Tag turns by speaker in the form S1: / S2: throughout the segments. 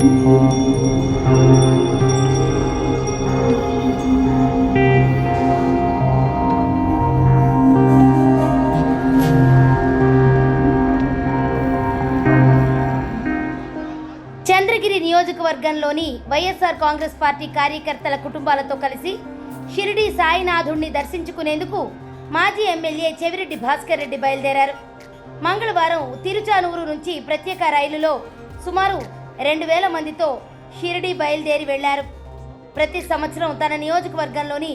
S1: చంద్రగిరి నియోజకవర్గంలోని వైఎస్ఆర్ కాంగ్రెస్ పార్టీ కార్యకర్తల కుటుంబాలతో కలిసి షిరిడి సాయినాథుణ్ణి దర్శించుకునేందుకు మాజీ ఎమ్మెల్యే చెవిరెడ్డి భాస్కర్ రెడ్డి బయలుదేరారు. మంగళవారం తిరుచానూరు నుంచి ప్రత్యేక రైలులో సుమారు 2000 మందితో షిరిడి బయలుదేరి వెళ్లారు. ప్రతి సంవత్సరం తన నియోజకవర్గంలోని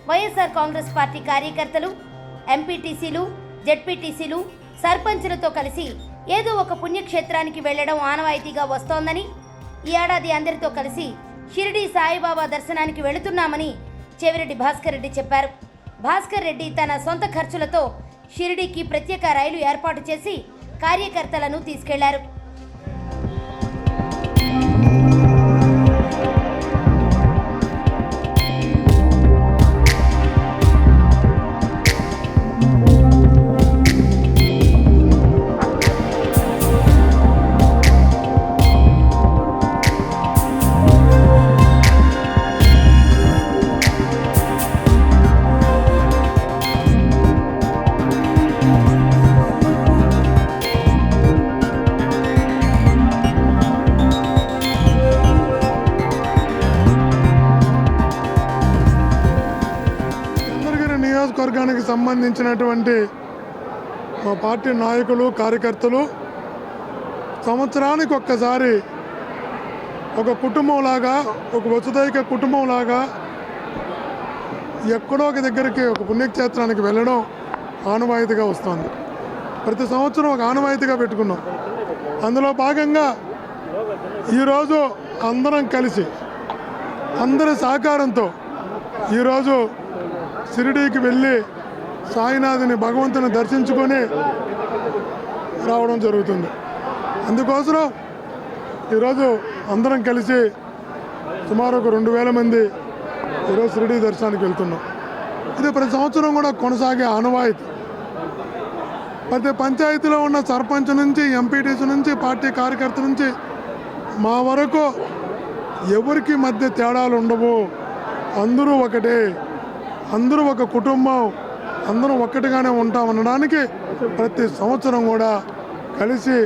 S1: వైఎస్ఆర్ కాంగ్రెస్ పార్టీ కార్యకర్తలు, ఎంపీటీసీలు, జెడ్పీటీసీలు, సర్పంచులతో కలిసి ఏదో ఒక పుణ్యక్షేత్రానికి వెళ్లడం ఆనవాయితీగా వస్తోందని, ఈ ఏడాది అందరితో కలిసి షిరిడి సాయిబాబా దర్శనానికి వెళుతున్నామని చెవిరెడ్డి భాస్కర్ రెడ్డి చెప్పారు. భాస్కర్ రెడ్డి తన సొంత ఖర్చులతో షిరిడీకి ప్రత్యేక రైలు ఏర్పాటు చేసి కార్యకర్తలను తీసుకెళ్లారు.
S2: నియోజకవర్గానికి సంబంధించినటువంటి మా పార్టీ నాయకులు, కార్యకర్తలు సంవత్సరానికి ఒక్కసారి ఒక కుటుంబంలాగా, ఒక వసుదైక కుటుంబంలాగా ఎక్కడో ఒక దగ్గరికి, ఒక పుణ్యక్షేత్రానికి వెళ్ళడం ఆనవాయితీగా వస్తుంది. ప్రతి సంవత్సరం ఒక ఆనవాయితీగా పెట్టుకున్నాం. అందులో భాగంగా ఈరోజు అందరం కలిసి, అందరి సహకారంతో ఈరోజు షిరిడీకి వెళ్ళి సాయినాథుని, భగవంతుని దర్శించుకొని రావడం జరుగుతుంది. అందుకోసం ఈరోజు అందరం కలిసి సుమారు ఒక 2000 మంది ఈరోజు షిరిడీ దర్శనానికి వెళ్తున్నాం. ఇది ప్రతి సంవత్సరం కూడా కొనసాగే ఆనవాయితీ. ప్రతి పంచాయతీలో ఉన్న సర్పంచ్ నుంచి, ఎంపీటీసీ నుంచి, పార్టీ కార్యకర్త నుంచి మా వరకు ఎవరికి మధ్య తేడాలు ఉండవు. అందరూ ఒకటే, అందరూ ఒక కుటుంబం, అందరూ ఒక్కటిగానే ఉంటామనడానికి ప్రతి సంవత్సరం కూడా కలిసి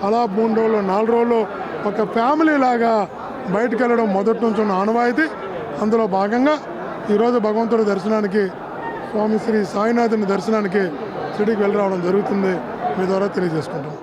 S2: అలా 3 రోజులు, 4 రోజులు ఒక ఫ్యామిలీ లాగా బయటకు వెళ్ళడం మొదటి నుంచి ఉన్న ఆనవాయితీ. అందులో భాగంగా ఈరోజు భగవంతుడి దర్శనానికి, స్వామి శ్రీ సాయినాథుని దర్శనానికి షిరిడీకి వెళ్ళి రావడం జరుగుతుంది. మీ ద్వారా తెలియజేసుకుంటాం.